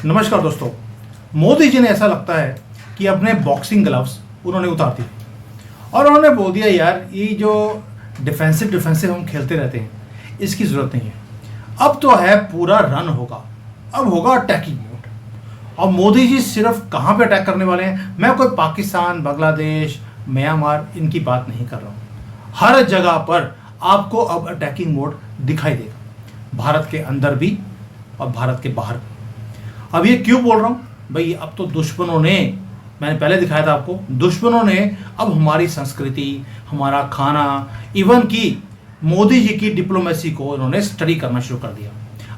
नमस्कार दोस्तों। मोदी जी ने ऐसा लगता है कि अपने बॉक्सिंग ग्लव्स उन्होंने उतार दिए और उन्होंने बोल दिया यार ये जो डिफेंसिव हम खेलते रहते हैं इसकी ज़रूरत नहीं है। अब तो है पूरा रन होगा, अब होगा अटैकिंग मोड। और मोदी जी सिर्फ कहाँ पे अटैक करने वाले हैं, मैं कोई पाकिस्तान, बांग्लादेश, म्यांमार इनकी बात नहीं कर रहा हूँ। हर जगह पर आपको अब अटैकिंग मोड दिखाई देगा, भारत के अंदर भी और भारत के बाहर भी। अब ये क्यों बोल रहा हूँ भाई, अब तो दुश्मनों ने, मैंने पहले दिखाया था आपको, दुश्मनों ने अब हमारी संस्कृति, हमारा खाना, इवन की मोदी जी की डिप्लोमेसी को उन्होंने स्टडी करना शुरू कर दिया।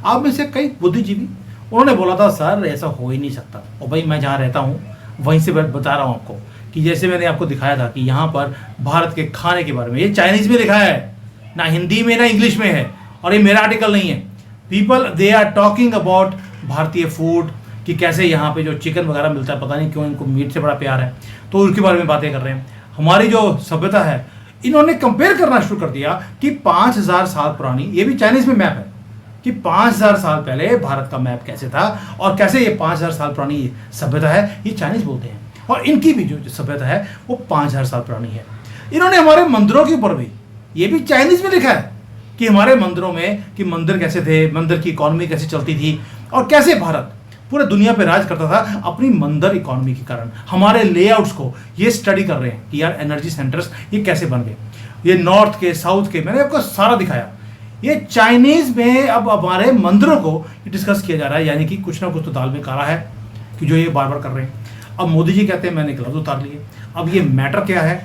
आप में से कई बुद्धिजीवी उन्होंने बोला था सर ऐसा हो ही नहीं सकता। और भाई मैं जहाँ रहता हूँ वहीं से बता रहा हूँ आपको कि जैसे मैंने आपको दिखाया था कि यहाँ पर भारत के खाने के बारे में, ये चाइनीज़ में लिखा है, ना हिंदी में ना इंग्लिश में है, और ये मेरा आर्टिकल नहीं है। People they are talking about भारतीय फूड, कि कैसे यहाँ पे जो चिकन वगैरह मिलता है, पता नहीं क्यों इनको मीट से बड़ा प्यार है, तो उसके बारे में बातें कर रहे हैं। हमारी जो सभ्यता है इन्होंने कंपेयर करना शुरू कर दिया कि 5000 साल पुरानी, ये भी चाइनीज में मैप है, कि 5000 साल पहले भारत का मैप कैसे था और कैसे ये 5000 साल पुरानी सभ्यता है, ये चाइनीज बोलते हैं। और इनकी भी जो सभ्यता है वो 5000 साल पुरानी है। इन्होंने हमारे मंदिरों के ऊपर भी, ये भी चाइनीज में लिखा है कि हमारे मंदिरों में कि मंदिर कैसे थे, मंदिर की इकोनॉमी कैसे चलती थी और कैसे भारत पूरे दुनिया पे राज करता था अपनी मंदिर इकोनॉमी के कारण। हमारे लेआउट्स को ये स्टडी कर रहे हैं कि यार एनर्जी सेंटर्स ये कैसे बन गए, ये नॉर्थ के, साउथ के, मैंने आपको सारा दिखाया। ये चाइनीज में अब हमारे मंदिरों को डिस्कस किया जा रहा है, यानी कि कुछ ना कुछ तो दाल में काला है कि जो ये बार बार कर रहे हैं। अब मोदी जी कहते हैं मैंने ग्लव्स उतार लिए। अब ये मैटर क्या है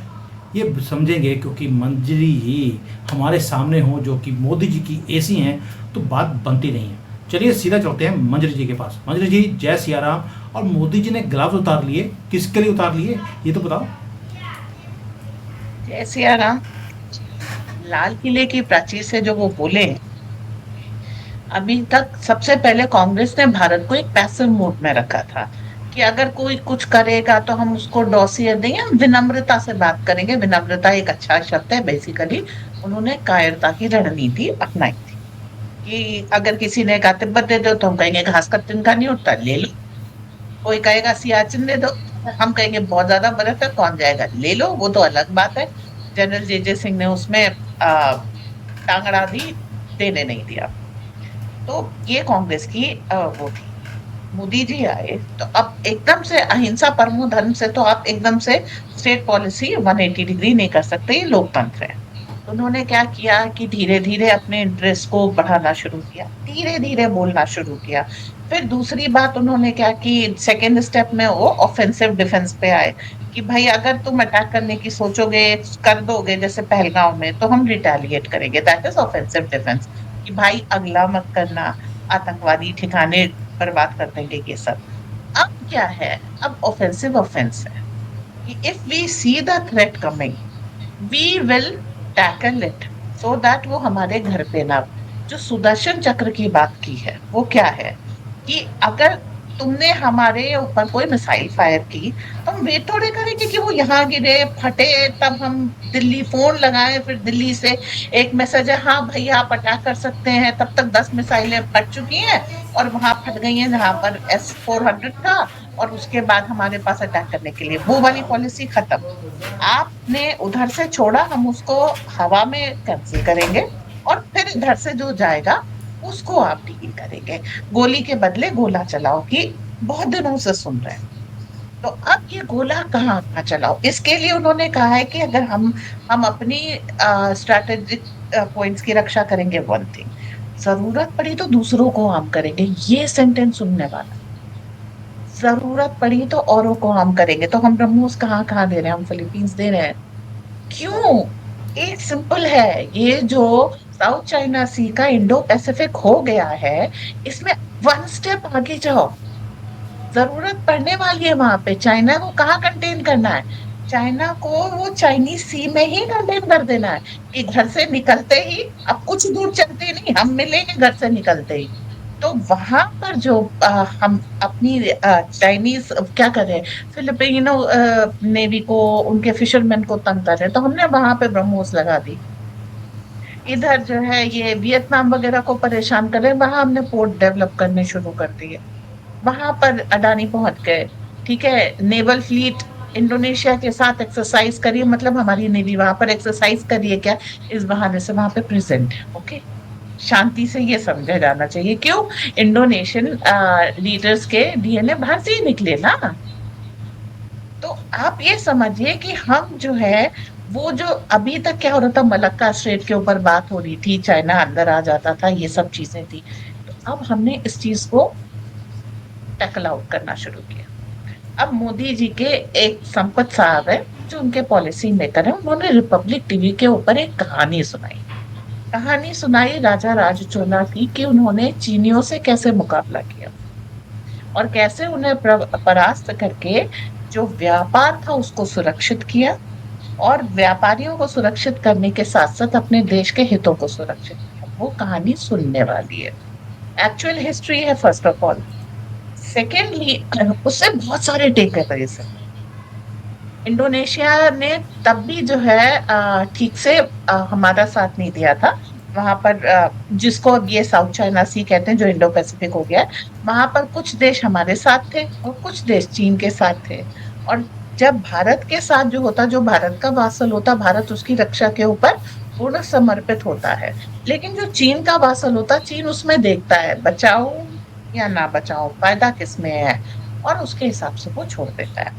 ये समझेंगे, क्योंकि मंत्री ही हमारे सामने हो जो कि मोदी जी की एसी हैं तो बात बनती नहीं है। चलिए सीधा चलते हैं मंत्री जी के पास। मंत्री जी जय सिया राम। और मोदी जी ने ग्लव्स उतार लिए, किसके लिए उतार लिए ये तो बताओ। जय सिया राम। लाल किले की प्राचीर से जो वो बोले, अभी तक सबसे पहले कांग्रेस ने भारत को एक पैसिव मोड में रखा था कि अगर कोई कुछ करेगा तो हम उसको डॉसियर देंगे, हम विनम्रता से बात करेंगे। विनम्रता एक अच्छा शब्द है। बेसिकली उन्होंने कायरता की रणनीति अपनाई थी कि अगर किसी ने कहा तिब्बत दे दो तो हम कहेंगे घास का तिनका नहीं उठता, ले लो। कोई कहेगा सियाचिन दे दो, हम कहेंगे बहुत ज्यादा बर्फ है, कौन जाएगा, ले लो, वो तो अलग बात है। जनरल जे सिंह ने उसमें टांग अड़ा दी, देने नहीं दिया। तो ये कांग्रेस की वो थी। मोदी जी आए तो अब एकदम से अहिंसा परमो धर्म से तो आप एकदम से स्टेट पॉलिसी 180 डिग्री नहीं कर सकते, ये लोकतंत्र है। तो उन्होंने क्या किया कि धीरे धीरे अपने इंटरेस्ट को बढ़ाना शुरू किया, धीरे धीरे बोलना शुरू किया। फिर दूसरी बात उन्होंने क्या कि सेकेंड स्टेप में वो ऑफेंसिव डिफेंस पे आए कि भाई अगर तुम अटैक करने की सोचोगे, कर दोगे जैसे पहलगांव में, तो हम रिटेलिएट करेंगे। दैट इज ऑफेंसिव डिफेंस कि भाई अगला मत करना, आतंकवादी ठिकाने बर्बाद कर देंगे ये सब। अब क्या है, अब ऑफेंसिव ऑफेंस है कि if we see the threat coming we will tackle it so that वो हमारे घर पे ना। जो सुदर्शन चक्र की बात की है वो क्या है कि अगर तुमने हमारे ऊपर कोई मिसाइल फायर की तो हम वेट थोड़े करेंगे कि वो यहाँ गिरे फटे तब हम दिल्ली फोन लगाएं, फिर दिल्ली से एक मैसेज है हाँ भैया आप अटैक कर सकते हैं। तब तक 10 मिसाइलें फट चुकी हैं और वहां फट गई हैं जहां पर S-400 था, और उसके बाद हमारे पास अटैक करने के लिए वो वाली पॉलिसी खत्म। आपने उधर से छोड़ा, हम उसको हवा में कैंसिल करेंगे और फिर इधर से जो जाएगा उसको आप डील करेंगे। गोली के बदले गोला चलाओ की बहुत दिनों से सुन रहे हैं। तो अब ये गोला कहाँ चलाओ, इसके लिए उन्होंने कहा है कि अगर हम अपनी स्ट्रैटेजिक पॉइंट्स की रक्षा करेंगे वन थिंग, जरूरत पड़ी तो दूसरों को हम करेंगे। ये सेंटेंस सुनने वाला, जरूरत पड़ी तो औरों को हम करेंगे। तो हम ब्रह्मोस कहाँ कहाँ दे रहे हैं, हम फिलीपींस दे रहे हैं। क्यों? एक सिंपल है, ये जो साउथ चाइना सी का इंडो पैसिफिक हो गया है, इसमें वन स्टेप आगे जाओ। जरूरत पड़ने वाली है वहां पे। चाइना को कहाँ कंटेन करना है, चाइना को वो चाइनीज सी में ही कंटेन कर देना है कि घर से निकलते ही, अब कुछ दूर चलते नहीं, हम मिलेंगे घर से निकलते ही। तो वहां पर जो हम अपनी चाइनीज क्या कर रहे हैं, फिलिपिनो नेवी को, उनके फिशरमैन को तंग कर रहे हैं, तो हमने वहां पे ब्रह्मोस लगा दी। इधर जो है ये वियतनाम वगैरह को परेशान कर रहे हैं, वहां हमने पोर्ट डेवलप करने शुरू कर दिए। वहां पर अडानी पहुंच गए, ठीक है। नेवल फ्लीट इंडोनेशिया के साथ एक्सरसाइज करिए, मतलब हमारी नेवी वहां पर एक्सरसाइज करिए क्या, इस बहाने से वहां पे प्रेजेंट है। ओके, शांति से ये समझा जाना चाहिए। क्यों? इंडोनेशियन लीडर्स के डीएनए भारतीय निकले ना। तो आप ये समझिए कि हम जो है, वो जो अभी तक क्या हो रहा था, मलक्का स्ट्रेट के ऊपर बात हो रही थी, चाइना अंदर आ जाता था, ये सब चीजें थी। तो अब हमने इस चीज को टैकल आउट करना शुरू किया। अब मोदी जी के एक संपत साहब है, जो उनके पॉलिसी मेकर है, उन्होंने रिपब्लिक टीवी के ऊपर एक कहानी सुनाई। कहानी सुनाई राजा राज चोला की, कि उन्होंने चीनियों से कैसे मुकाबला किया और कैसे उन्हें परास्त करके जो व्यापार था उसको सुरक्षित किया, और व्यापारियों को सुरक्षित करने के साथ साथ अपने देश के हितों को सुरक्षित किया। वो कहानी सुनने वाली है, एक्चुअल हिस्ट्री है फर्स्ट ऑफ ऑल। सेकेंडली, उससे बहुत सारे टेक अवेज है। इंडोनेशिया ने तब भी जो है ठीक से हमारा साथ नहीं दिया था। वहां पर जिसको अब ये साउथ चाइना सी कहते हैं, जो इंडो पैसिफिक हो गया है, वहां पर कुछ देश हमारे साथ थे और कुछ देश चीन के साथ थे। और जब भारत के साथ जो होता, जो भारत का वासल होता, भारत उसकी रक्षा के ऊपर पूर्ण समर्पित होता है। लेकिन जो चीन का वासल होता, चीन उसमें देखता है बचाओ या ना बचाओ, फायदा किसमें है, और उसके हिसाब से वो छोड़ देता है।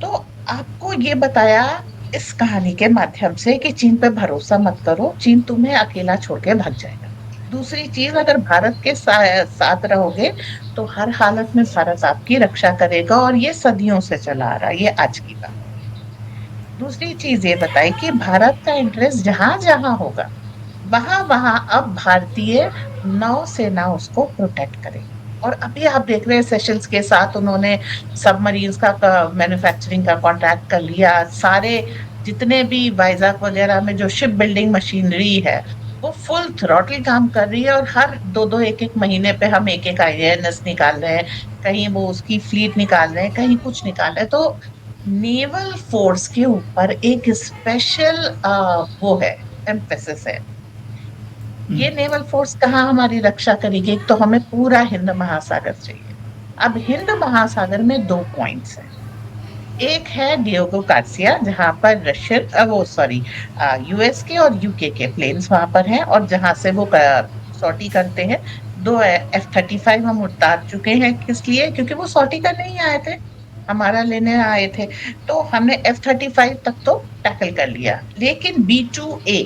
तो आपको ये बताया इस कहानी के माध्यम से कि चीन पे भरोसा मत करो, चीन तुम्हें अकेला छोड़ के भाग जाएगा। दूसरी चीज, अगर भारत के साथ रहोगे तो हर हालत में भारत आपकी रक्षा करेगा, और ये सदियों से चला आ रहा है, ये आज की बात। दूसरी चीज ये बताई कि भारत का इंटरेस्ट जहां जहां होगा, वहां वहां अब भारतीय नौसेना उसको प्रोटेक्ट करेगी। और अभी आप देख रहे हैं सेशल्स के साथ उन्होंने सबमरीन्स का मैन्युफैक्चरिंग का कॉन्ट्रैक्ट कर लिया। सारे जितने भी वाइजाक वगैरह में जो शिप बिल्डिंग मशीनरी है, वो फुल थ्रॉटल काम कर रही है, और हर दो दो एक एक महीने पे हम एक एक आईएनएस निकाल रहे हैं, कहीं वो उसकी फ्लीट निकाल रहे हैं, कहीं कुछ निकाल रहे हैं। तो नेवल फोर्स के ऊपर एक स्पेशल वो है, एम्फेसिस है। ये नेवल फोर्स कहाँ हमारी रक्षा करेगी? एक तो हमें पूरा हिंद महासागर चाहिए। अब हिंद महासागर में दो पॉइंट्स हैं। एक है डियोगो गार्सिया, जहां पर रशियन वो सॉरी यूएस के और यूके के प्लेन्स वहां पर हैं, और जहां से वो सॉर्टी करते हैं। दो F-35 हम उतार चुके हैं। किस लिए? क्योंकि वो सॉर्टी करने ही आए थे, हमारा लेने आए थे। तो हमने F-35 तक तो टैकल कर लिया। लेकिन B-2A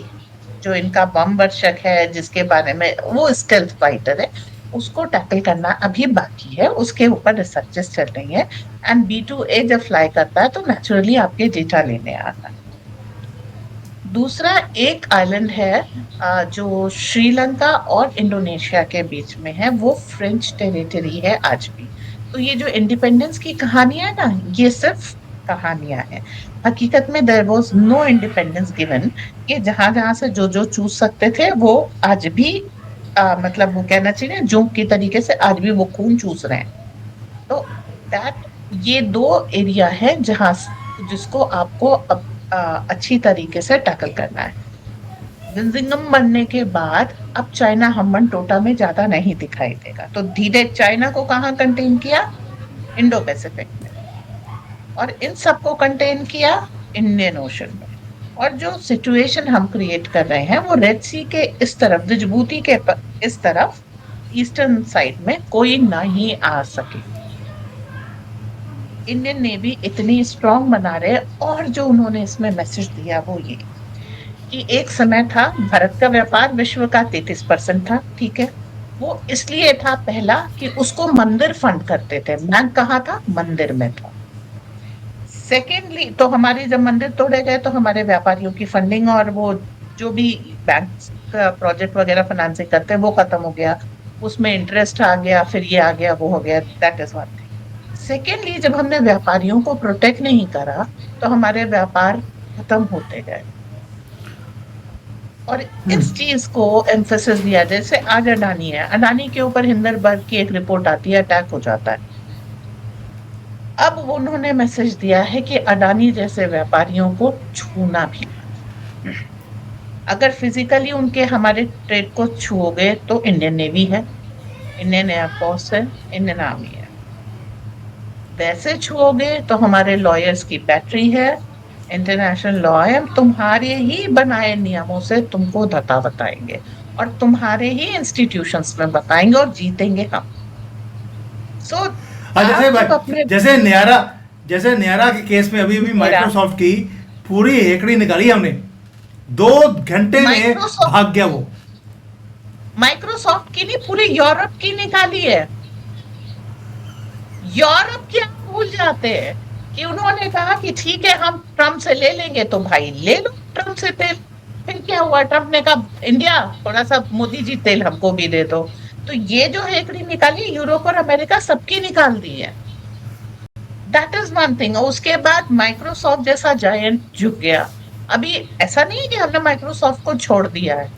जो इनका बम वर्षक है, जिसके बारे में वो स्टेल्थ फाइटर है, उसको टैकल करना अभी बाकी है, उसके ऊपर रिसर्चेस चल रही हैं। एंड B-2A जब फ्लाई करता है तो नेचुरली आपके डेटा लेने आता है। दूसरा एक आइलैंड है जो श्रीलंका और इंडोनेशिया के बीच में है, वो फ्रेंच टेरिटरी है आज भी। तो ये जो इंडिपेंडेंस की कहानियां है ना, ये सिर्फ कहानियां हैं। हकीकत में there was no independence given, कि जहां जहां से जो जो चूज सकते थे वो आज भी मतलब वो कहना चाहिए ना, जोंक की तरीके से आज भी वो खून चूस रहे हैं। तो दैट ये दो एरिया है जहां जिसको आपको अच्छी तरीके से टैकल करना है। जिंजिंगम बनने के बाद अब चाइना हम्बन टोटा में ज्यादा नहीं दिखाई देगा, तो धीरे चाइना को कहाँ कंटेन किया? इंडो पैसिफिक में। और इन सबको कंटेन किया इंडियन ओशन में। और जो सिचुएशन हम क्रिएट कर रहे हैं वो रेड सी के इस तरफ, जिबूती के इस तरफ, ईस्टर्न साइड में कोई नहीं आ सके। इंडियन नेवी इतनी स्ट्रांग बना रहे। और जो उन्होंने इसमें मैसेज दिया वो ये, कि एक समय था भारत का व्यापार विश्व का 33% था, ठीक है। वो इसलिए था पहला कि उसको मंदिर फंड करते थे, बैंक कहाँ था? मंदिर में था। सेकेंडली, तो हमारे जब मंदिर तोड़े गए तो हमारे व्यापारियों की फंडिंग और वो जो भी बैंक का प्रोजेक्ट वगैरह फाइनेंसिंग करते हैं वो खत्म हो गया, उसमें इंटरेस्ट आ गया, फिर ये आ गया, वो हो गया। That is one thing. Secondly, जब हमने व्यापारियों को प्रोटेक्ट नहीं करा तो हमारे व्यापार खत्म होते गए। और इस चीज को एम्फेसिस दिया, जैसे आज अडानी है, अडानी के ऊपर हिंडनबर्ग की एक रिपोर्ट आती है, अटैक हो जाता है। अब उन्होंने मैसेज दिया है कि अडानी जैसे व्यापारियों को छूना भी, अगर फिजिकली उनके हमारे ट्रेड को छूओगे तो इंडियन नेवी है, इंडियन एयरफोर्स है, इंडियन आर्मी है। वैसे छुओगे तो हमारे लॉयर्स की बैटरी है, इंटरनेशनल लॉ है, तुम्हारे ही बनाए नियमों से तुमको धता बताएंगे और तुम्हारे ही इंस्टीट्यूशंस में बताएंगे और जीतेंगे हम। सो हाँ, आप जब अपने जैसे न्यारा के केस में अभी अभी मेरा माइक्रोसॉफ्ट की पूरी हेकड़ी निकाली हमने, 2 घंटे में माइक्रोसॉफ्ट भाग गया वो। माइक्रोसॉफ्ट की नहीं, पूरी यूरोप की निकाली है। यूरोप की आप भूल जाते हैं कि उन्होंने कहा कि ठीक है हम ट्रम्प से ले लेंगे, तो भाई ले लो ट्रम्प से तेल। फिर क्या हुआ, ट्रम्प ने कहा इंडिया थोड़ा सा मोदी जी तेल हमको भी दे दो। तो ये जो हेकड़ी निकाली यूरोप और अमेरिका सबकी निकाल दी है। That is one thing. और उसके बाद माइक्रोसॉफ्ट जैसा जायंट झुक गया। अभी ऐसा नहीं है कि हमने माइक्रोसॉफ्ट को छोड़ दिया है।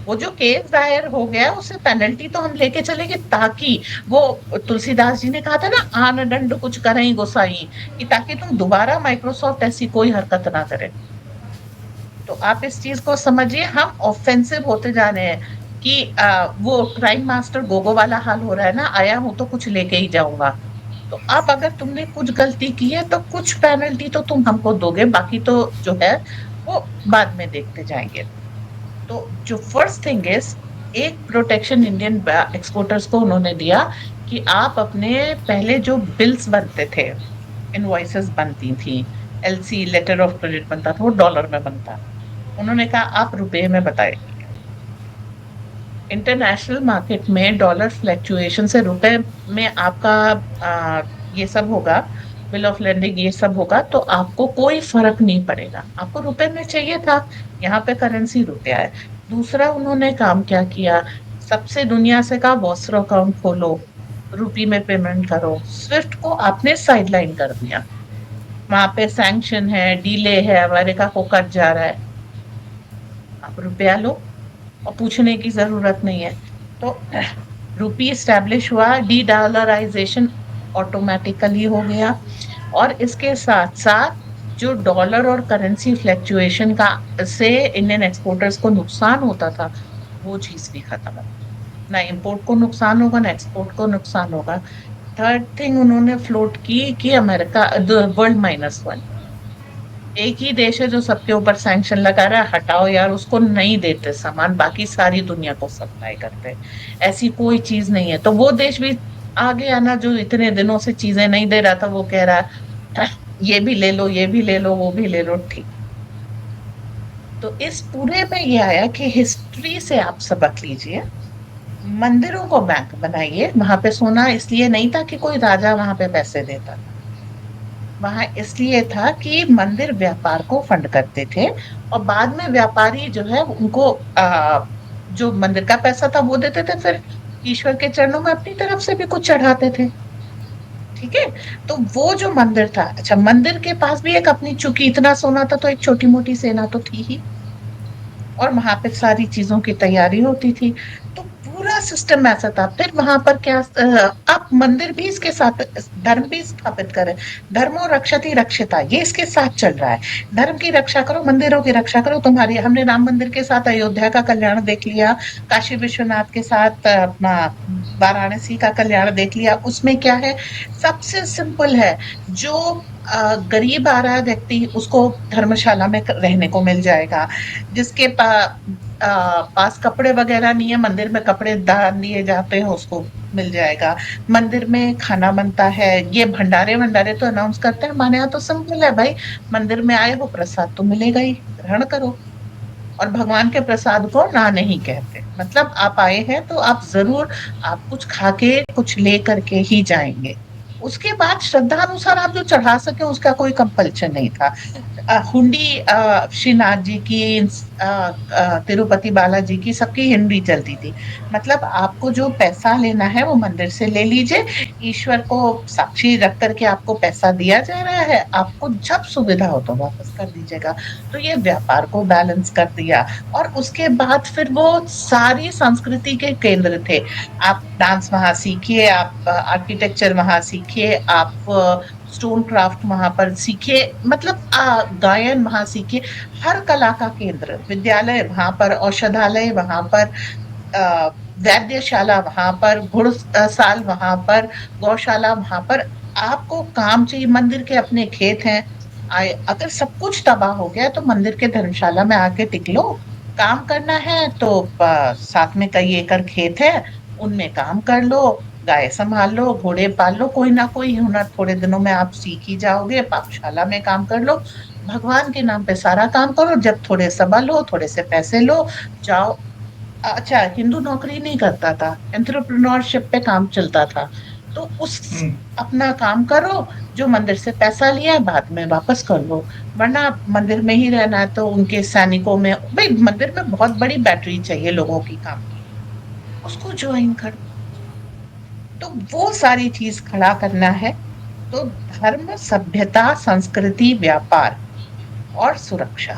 वो जो केस दायर हो गया उससे पेनल्टी तो हम लेके चलेंगे, ताकि वो तुलसीदास जी ने कहा था ना, आन दंड कुछ करें गोसाई, कि ताकि तुम दोबारा माइक्रोसॉफ्ट ऐसी कोई हरकत ना करे। तो आप इस चीज को समझिए, हम ऑफेंसिव होते जा रहे हैं कि वो क्राइम मास्टर गोगो वाला हाल हो रहा है ना, आया हूं तो कुछ लेके ही जाऊंगा। तो अब अगर तुमने कुछ गलती की है तो कुछ पेनल्टी तो तुम हमको दोगे, बाकी तो जो है वो बाद में देखते जाएंगे। तो जो फर्स्ट थिंग इज, एक प्रोटेक्शन इंडियन एक्सपोर्टर्स को उन्होंने दिया कि आप अपने पहले जो बिल्स बनते थे, इनवॉइसेस बनती थी, एलसी लेटर ऑफ क्रेडिट बनता था, वो डॉलर में बनता। उन्होंने कहा आप रुपए में बताए। इंटरनेशनल मार्केट में डॉलर फ्लैक्चुएशन से रुपए में आपका ये सब होगा, बिल ऑफ लेंडिंग ये सब होगा, तो आपको कोई फर्क नहीं पड़ेगा। आपको रुपए में चाहिए था, यहाँ पे करेंसी रुपया है। दूसरा उन्होंने काम क्या किया, सबसे दुनिया से कहा वॉस्ट्रो अकाउंट खोलो, रुपी में पेमेंट करो। स्विफ्ट को आपने साइडलाइन कर दिया, वहां पे सैंक्शन है, डीले है, अमेरिका को कट जा रहा है। आप रुपया लो और पूछने की जरूरत नहीं है। तो रुपी स्टैब्लिश हुआ, डी डॉलराइजेशन ऑटोमेटिकली हो गया। और इसके साथ साथ जो डॉलर और करेंसी फ्लैक्चुएशन का से इंडियन एक्सपोर्टर्स को नुकसान होता था, वो चीज भी खत्म है। ना इंपोर्ट को नुकसान होगा, ना एक्सपोर्ट को नुकसान होगा। थर्ड थिंग उन्होंने फ्लोट की कि अमेरिका वर्ल्ड -1, एक ही देश है जो सबके ऊपर सैंक्शन लगा रहा है, हटाओ यार, उसको नहीं देते सामान, बाकी सारी दुनिया को सप्लाई करते हैं। ऐसी कोई चीज नहीं है। तो वो देश भी आगे आना जो इतने दिनों से चीजें नहीं दे रहा था, वो कह रहा है ये भी ले लो, ये भी ले लो, वो भी ले लो, ठीक। तो इस पूरे में ये आया कि हिस्ट्री से आप सबक लीजिए, मंदिरों को बैंक बनाइए। वहां पे सोना इसलिए नहीं था कि कोई राजा वहां पे पैसे देता था, वहां इसलिए था कि मंदिर व्यापार को फंड करते थे, और बाद में व्यापारी जो है उनको जो मंदिर का पैसा था वो देते थे, फिर ईश्वर के चरणों में अपनी तरफ से भी कुछ चढ़ाते थे। ठीक है। तो वो जो मंदिर था, अच्छा मंदिर के पास भी एक अपनी, चूंकि इतना सोना था तो एक छोटी मोटी सेना तो थी ही, और वहां पे सारी चीजों की तैयारी होती थी। तो पूरा सिस्टम ऐसा था। फिर वहां पर क्या, आप मंदिर भी इसके साथ धर्म भी स्थापित करें। धर्मो रक्षति रक्षिता, ये इसके साथ चल रहा है। धर्म की रक्षा करो, मंदिरों की रक्षा करो। तुम्हारी, हमने राम मंदिर के साथ अयोध्या का कल्याण देख लिया, काशी विश्वनाथ के साथ अपना वाराणसी का कल्याण देख लिया। उसमें क्या है, सबसे सिंपल है, जो गरीब आ रहा है व्यक्ति, उसको धर्मशाला में रहने को मिल जाएगा। जिसके पास कपड़े वगैरह नहीं है, मंदिर में कपड़े दान दिए जाते हैं, उसको मिल जाएगा। मंदिर में खाना बनता है, ये भंडारे भंडारे तो अनाउंस करते हैं। हमारे यहाँ तो सिंपल है भाई, मंदिर में आए हो प्रसाद तो मिलेगा ही, ग्रहण करो। और भगवान के प्रसाद को ना नहीं कहते, मतलब आप आए हैं तो आप जरूर, आप कुछ खा के कुछ ले करके ही जाएंगे। उसके बाद श्रद्धा अनुसार आप जो चढ़ा सके उसका कोई कंपल्शन नहीं था। हुंडी श्रीनाथ जी की, तिरुपति बालाजी की, सबकी हुंडी चलती थी। मतलब आपको जो पैसा लेना है वो मंदिर से ले लीजिए, ईश्वर को साक्षी रख करके आपको पैसा दिया जा रहा है, आपको जब सुविधा हो तो वापस कर दीजिएगा। तो ये व्यापार को बैलेंस कर दिया। और उसके बाद फिर वो सारी संस्कृति के केंद्र थे। आप डांस वहां सीखिए, आप आर्किटेक्चर वहां सीखिए, आप स्टोन क्राफ्ट वहां पर सीखिए, मतलब गायन वहां सीखिए। हर कला का केंद्र, विद्यालय वहां पर, औषधालय वहां पर, वैद्यशाला वहां पर, घुड़साल वहां पर, गौशाला वहां पर। आपको काम चाहिए, मंदिर के अपने खेत हैं। अगर सब कुछ तबाह हो गया तो मंदिर के धर्मशाला में आके टिक लो। काम करना है तो साथ में कई एकड़ खेत है, उनमें काम कर लो। गाय संभाल लो, घोड़े पाल लो, कोई ना कोई हुनर थोड़े दिनों में आप सीख ही जाओगे। पाठशाला में काम कर लो, भगवान के नाम पे सारा काम करो। जब थोड़े सबल हो, थोड़े से पैसे लो, जाओ। अच्छा, हिंदू नौकरी नहीं करता था, एंटरप्रेन्योरशिप पे काम चलता था। तो उस हम्म। अपना काम करो, जो मंदिर से पैसा लिया है बाद में वापस कर लो। वरना मंदिर में ही रहना है तो उनके सैनिकों में, भाई मंदिर में बहुत बड़ी बैटरी चाहिए लोगों की काम की, उसको ज्वाइन कर। तो वो सारी चीज खड़ा करना है। तो धर्म, सभ्यता, संस्कृति, व्यापार और सुरक्षा,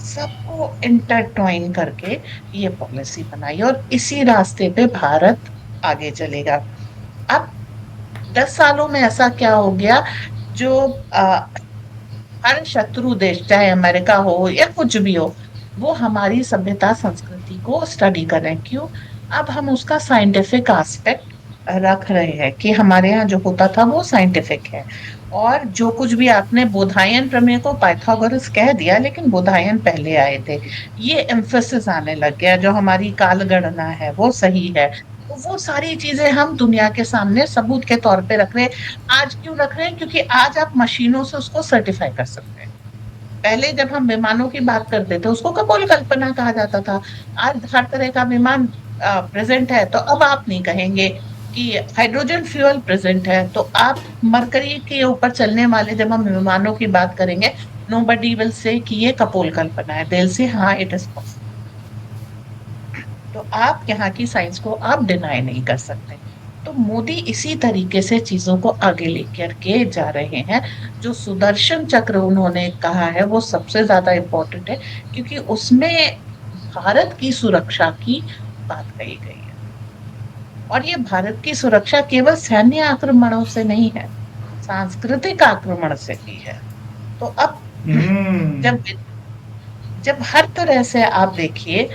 सबको इंटरट्वाइन करके ये पॉलिसी बनाई, और इसी रास्ते पे भारत आगे चलेगा। अब 10 सालों में ऐसा क्या हो गया, जो हर शत्रु देश, चाहे अमेरिका हो या कुछ भी हो, वो हमारी सभ्यता संस्कृति को स्टडी कर रहे हैं। क्यों? अब हम उसका साइंटिफिक एस्पेक्ट रख रहे हैं कि हमारे यहाँ जो होता था वो साइंटिफिक है। और जो कुछ भी आपने बोधायन प्रमेय को पाइथागोरस कह दिया, लेकिन बोधायन पहले आए थे। ये एम्फेसिस आने लग गया, जो हमारी काल गणना है वो सही है। तो वो सारी चीजें हम दुनिया के सामने सबूत के तौर पे रख रहे हैं। आज क्यों रख रहे हैं? क्योंकि आज आप मशीनों से उसको सर्टिफाई कर सकते हैं। पहले जब हम विमानों की बात करते थे उसको कपोल कल्पना कहा जाता था। आज हर तरह का विमान प्रेजेंट है, तो अब आप नहीं कहेंगे कि हाइड्रोजन फ्यूल प्रेजेंट है, तो आप मरकरी के ऊपर चलने वाले जब हम विमानों की बात करेंगे, नोबडी विल से कि ये कपोल कल्पना है, दिल से हाँ इट इज पॉसिबल। तो आप यहाँ की साइंस को आप डिनाई नहीं कर सकते। तो मोदी इसी तरीके से चीजों को आगे लेकर के जा रहे हैं। जो सुदर्शन चक्र उन्होंने कहा है वो सबसे ज्यादा इम्पोर्टेंट है, क्योंकि उसमें भारत की सुरक्षा की बात कही गई है। और ये भारत की सुरक्षा केवल सैन्य आक्रमणों से नहीं है, सांस्कृतिक आक्रमण से भी है। तो अब हम्म। जब जब हर तरह से आप देखिए,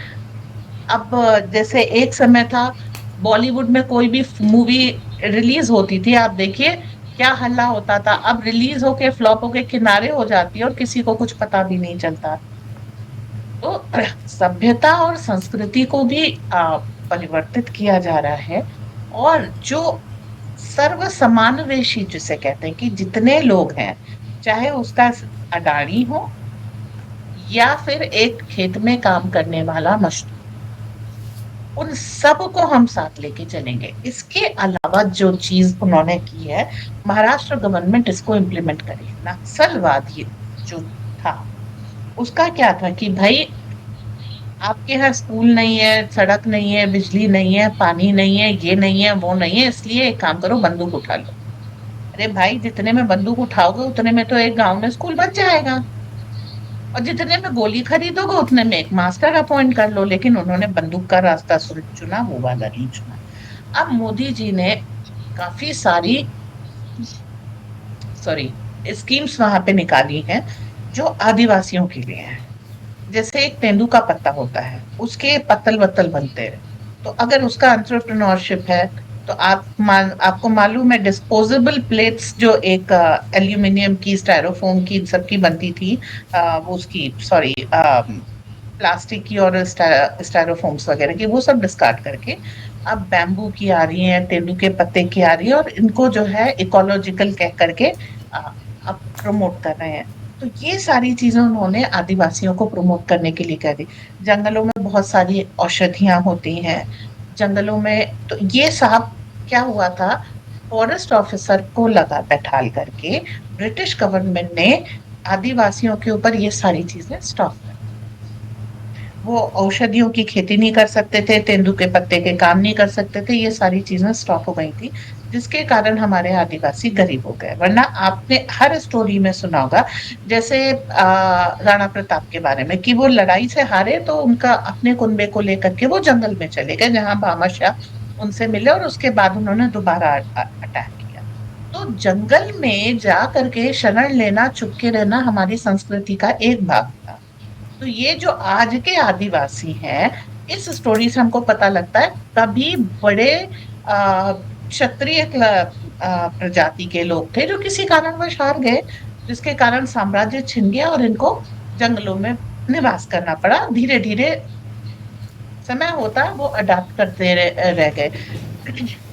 अब जैसे एक समय था बॉलीवुड में कोई भी मूवी रिलीज होती थी, आप देखिए क्या हल्ला होता था। अब रिलीज होके फ्लॉप होके किनारे हो जाती है और किसी को कुछ पता भी नहीं चलता। तो सभ्यता और संस्कृति को भी परिवर्तित किया जा रहा है। और जो सर्व समावेशी जिसे कहते हैं, कि जितने लोग हैं, चाहे उसका अडानी हो या फिर एक खेत में काम करने वाला मजदूर, उन सब को हम साथ लेके चलेंगे। इसके अलावा जो चीज उन्होंने की है, महाराष्ट्र गवर्नमेंट इसको इम्प्लीमेंट करी। नक्सलवाद ये जो था, उसका क्या था कि भाई आपके यहाँ स्कूल नहीं है, सड़क नहीं है, बिजली नहीं है, पानी नहीं है, ये नहीं है, वो नहीं है, इसलिए एक काम करो, बंदूक उठा लो। अरे भाई, जितने में बंदूक उठाओगे उतने में तो एक गांव में स्कूल बच जाएगा, और जितने में गोली खरीदोगे उतने में एक मास्टर अपॉइंट कर लो। लेकिन उन्होंने बंदूक का रास्ता चुना, वो वाला नहीं चुना। अब मोदी जी ने काफी सारी स्कीम्स वहां पे निकाली हैं जो आदिवासियों के लिए हैं। जैसे एक तेंदू का पत्ता होता है, उसके पत्तल वत्तल बनते हैं। तो अगर उसका एंटरप्रेन्योरशिप है, तो आपको मालूम है डिस्पोजेबल प्लेट्स जो एक एल्यूमिनियम की, स्टायरोफोम की, सबकी बनती थी, वो उसकी सॉरी प्लास्टिक की और स्टायरोफोम्स वगैरह की, वो सब डिस्कार्ड करके अब बैम्बू की आ रही है, तेंदू के पत्ते की आ रही है, और इनको जो है इकोलॉजिकल कह करके अब प्रमोट कर रहे हैं। तो ये सारी चीजें उन्होंने आदिवासियों को प्रमोट करने के लिए कह दी। जंगलों में बहुत सारी औषधियां होती हैं, जंगलों में। तो ये सब क्या हुआ था, फॉरेस्ट ऑफिसर को लगा बैठाल करके ब्रिटिश गवर्नमेंट ने आदिवासियों के ऊपर ये सारी चीजें स्टॉप कर। वो औषधियों की खेती नहीं कर सकते थे, तेंदू के पत्ते के काम नहीं कर सकते थे, ये सारी चीजें स्टॉप हो गई थी, जिसके कारण हमारे आदिवासी गरीब हो गए। वरना आपने हर स्टोरी में सुना होगा, जैसे राणा प्रताप के बारे में, कि वो लड़ाई से हारे तो उनका अपने कुनबे को लेकर के वो जंगल में चले गए, जहां भामाशाह उनसे मिले, और उसके बाद उन्होंने दोबारा अटैक किया। तो जंगल में जा करके शरण लेना, चुपके रहना हमारी संस्कृति का एक भाग था। तो ये जो आज के आदिवासी हैं, इस स्टोरी से हमको पता लगता है कभी बड़े क्षत्रिय प्रजाति के लोग थे जो किसी कारणवश हार गए, जिसके कारण साम्राज्य छिन गया और इनको जंगलों में निवास करना पड़ा। धीरे धीरे समय होता है वो अडाप्ट करते रह गए।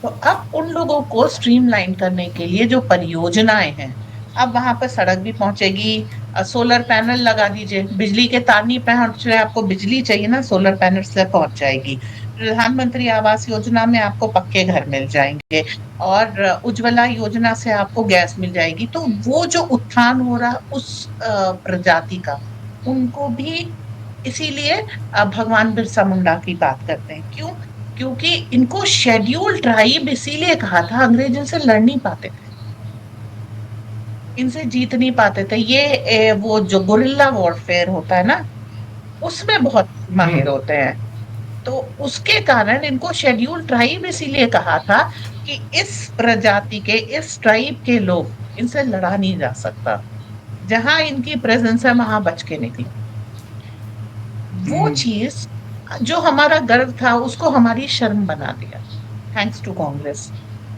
तो अब उन लोगों को स्ट्रीमलाइन करने के लिए जो परियोजनाएं हैं, अब वहां पर सड़क भी पहुंचेगी, सोलर पैनल लगा दीजिए, बिजली के तार नहीं पहुंच रहे, आपको बिजली चाहिए ना, सोलर पैनल से पहुंच जाएगी। प्रधानमंत्री आवास योजना में आपको पक्के घर मिल जाएंगे, और उज्ज्वला योजना से आपको गैस मिल जाएगी। तो वो जो उत्थान हो रहा उस प्रजाति का, उनको भी इसीलिए भगवान बिरसा मुंडा की बात करते हैं। क्यों? क्योंकि इनको शेड्यूल ट्राइब इसीलिए कहा था, अंग्रेज इनसे लड़ नहीं पाते थे, इनसे जीत नहीं पाते थे। ये वो जो गुरिल्ला वॉरफेयर होता है ना, उसमें बहुत माहिर होते हैं। तो उसके कारण इनको शेड्यूल ट्राइब इसीलिए कहा था कि इस प्रजाति के, इस ट्राइब के लोग, इनसे लड़ा नहीं जा सकता। जहां इनकी प्रेजेंस है वहां बच के निकले। वो चीज जो हमारा गर्व था उसको हमारी शर्म बना दिया, थैंक्स टू कांग्रेस।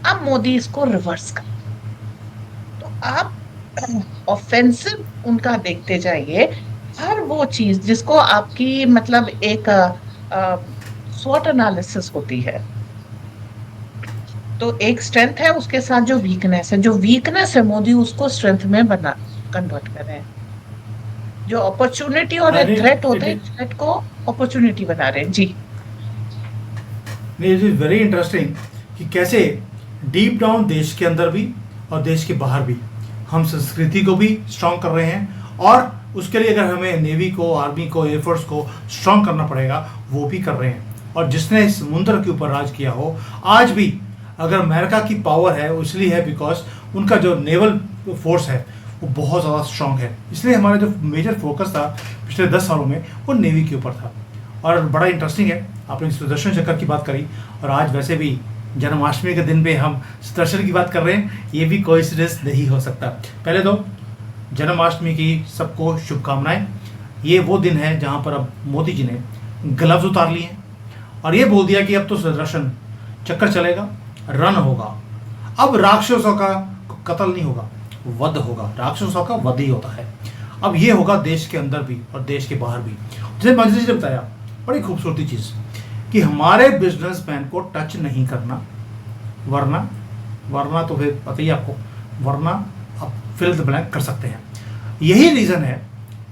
अब मोदी इसको रिवर्स कर, तो आप ऑफेंसिव उनका देखते जाइए। हर वो चीज जिसको आपकी मतलब एक स्वॉट एनालिसिस होती है, तो एक स्ट्रेंथ है, उसके साथ जो वीकनेस है, जो वीकनेस है मोदी उसको स्ट्रेंथ में बना कन्वर्ट कर रहे हैं। जो अपॉर्चुनिटी और एक थ्रेट होता है, थ्रेट को अपॉर्चुनिटी बना रहे हैं। जी इट इज वेरी इंटरेस्टिंग कि कैसे डीप डाउन देश के अंदर भी और देश के बाहर भी हम संस्कृति को भी स्ट्रॉन्ग कर रहे हैं, और उसके लिए अगर हमें नेवी को, आर्मी को, एयरफोर्स को स्ट्रॉन्ग करना पड़ेगा वो भी कर रहे हैं। और जिसने इस समुद्र के ऊपर राज किया हो, आज भी अगर अमेरिका की पावर है वो इसलिए है बिकॉज उनका जो नेवल फोर्स है वो बहुत ज़्यादा स्ट्रॉन्ग है। इसलिए हमारा जो मेजर फोकस था पिछले 10 सालों में वो नेवी के ऊपर था। और बड़ा इंटरेस्टिंग है, आपने सुदर्शन चक्र की बात करी, और आज वैसे भी जन्माष्टमी के दिन पे हम सुदर्शन की बात कर रहे हैं, ये भी कोइंसिडेंस नहीं हो सकता। पहले तो जन्माष्टमी की सबको शुभकामनाएं। ये वो दिन है जहाँ पर अब मोदी जी ने ग्लव्स उतार लिए हैं और ये बोल दिया कि अब तो सुदर्शन चक्कर चलेगा, रन होगा। अब राक्षसों का कत्ल नहीं होगा, वध होगा। राक्षसों का वध ही होता है। अब ये होगा देश के अंदर भी और देश के बाहर भी। जैसे मंत्री जी ने बताया, बड़ी खूबसूरती चीज़ कि हमारे बिजनेसमैन को टच नहीं करना, वरना तो फिर पता ही आपको, वरना आप फिल द ब्लैंक कर सकते हैं। यही रीज़न है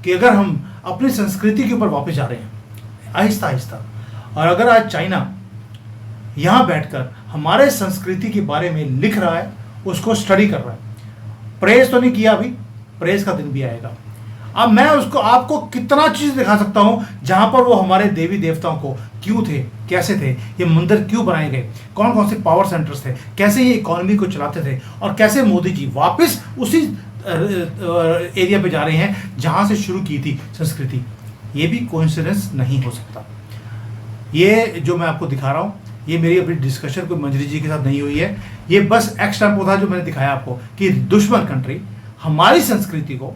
कि अगर हम अपनी संस्कृति के ऊपर वापस जा रहे हैं आहिस्ता आहिस्ता, और अगर आज चाइना यहाँ बैठकर हमारे संस्कृति के बारे में लिख रहा है, उसको स्टडी कर रहा है, प्रेस तो नहीं किया अभी, प्रेस का दिन भी आएगा। अब मैं उसको आपको कितना चीज दिखा सकता हूं जहां पर वो हमारे देवी देवताओं को क्यों थे, कैसे थे, ये मंदिर क्यों बनाए गए, कौन कौन से पावर सेंटर्स थे, कैसे ये इकोनॉमी को चलाते थे, और कैसे मोदी जी वापस उसी एरिया पे जा रहे हैं जहां से शुरू की थी संस्कृति। ये भी कोइंसिडेंस नहीं हो सकता। ये जो मैं आपको दिखा रहा हूँ, ये मेरी अपनी डिस्कशन कोई मंजरी जी के साथ नहीं हुई है, ये बस एक्सटेम्पो था जो मैंने दिखाया आपको कि दुश्मन कंट्री हमारी संस्कृति को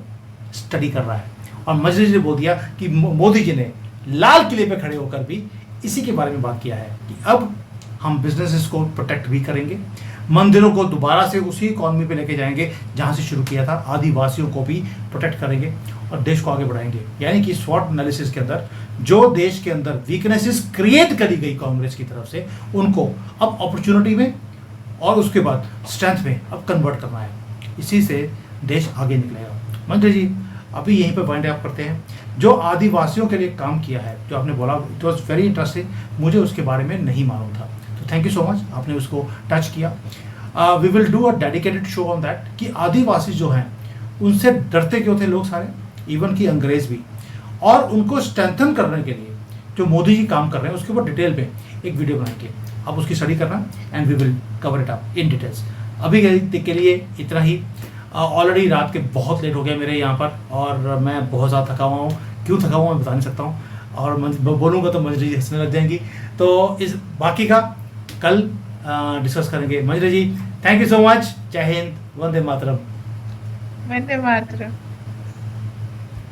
स्टडी कर रहा है। और मंजरी जी ने बोल दिया कि मोदी जी ने लाल किले पे खड़े होकर भी इसी के बारे में बात किया है कि अब हम बिजनेसेस को प्रोटेक्ट भी करेंगे, मंदिरों को दोबारा से उसी इकॉनमी पे लेके जाएंगे जहां से शुरू किया था, आदिवासियों को भी प्रोटेक्ट करेंगे और देश को आगे बढ़ाएंगे। यानी कि स्वॉट एनालिसिस के अंदर जो देश के अंदर वीकनेसेस क्रिएट करी गई कांग्रेस की तरफ से, उनको अब अपॉर्चुनिटी में और उसके बाद स्ट्रेंथ में अब कन्वर्ट करना है। इसी से देश आगे निकलेगा। मंत्री जी अभी यहीं पर वाइंड अप करते हैं। जो आदिवासियों के लिए काम किया है, जो आपने बोला, इट वॉज वेरी इंटरेस्टिंग, मुझे उसके बारे में नहीं मालूम था, तो थैंक यू सो मच, आपने उसको टच किया। We will do a dedicated show on that कि आदिवासी जो हैं उनसे डरते क्यों थे लोग सारे, इवन कि अंग्रेज भी, और उनको स्ट्रेंथन करने के लिए जो मोदी जी काम कर रहे हैं उसके ऊपर डिटेल में एक वीडियो बनाएंगे। आप उसकी स्टडी करना and we will cover it up in details. अभी के लिए इतना ही। ऑलरेडी रात के बहुत लेट हो गया मेरे यहाँ पर, और मैं बहुत ज़्यादा थका हुआ हूँ। क्यों थका हुआ मैं बता नहीं सकता हूँ, और बोलूँगा तो मंजरी जी हंसने लग जाएंगी। तो इस बाकी का कल डिस्कस करेंगे। मंजरी जी थैंक यू सो मच। जय हिंद, वंदे मातरम। वंदे मातरम।